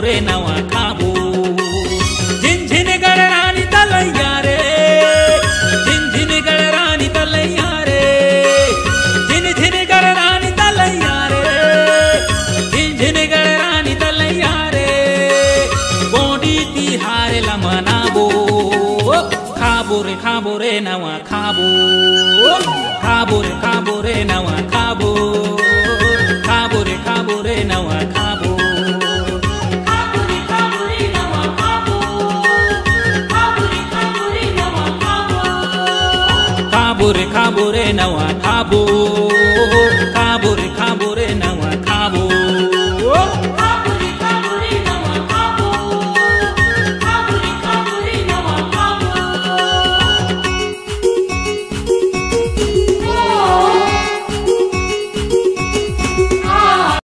रे नवा खाबो झिन गड़रानी तलैया रे झिन गड़रानी तलैया रे झिन गड़रानी तलैया रे झिन गड़रानी तलैया रे गोडी तिहार ला मनाबो खाबो रे नवा खाबो रे नवा खाबो रे नवा खाबो खाबो रे नवा खाबो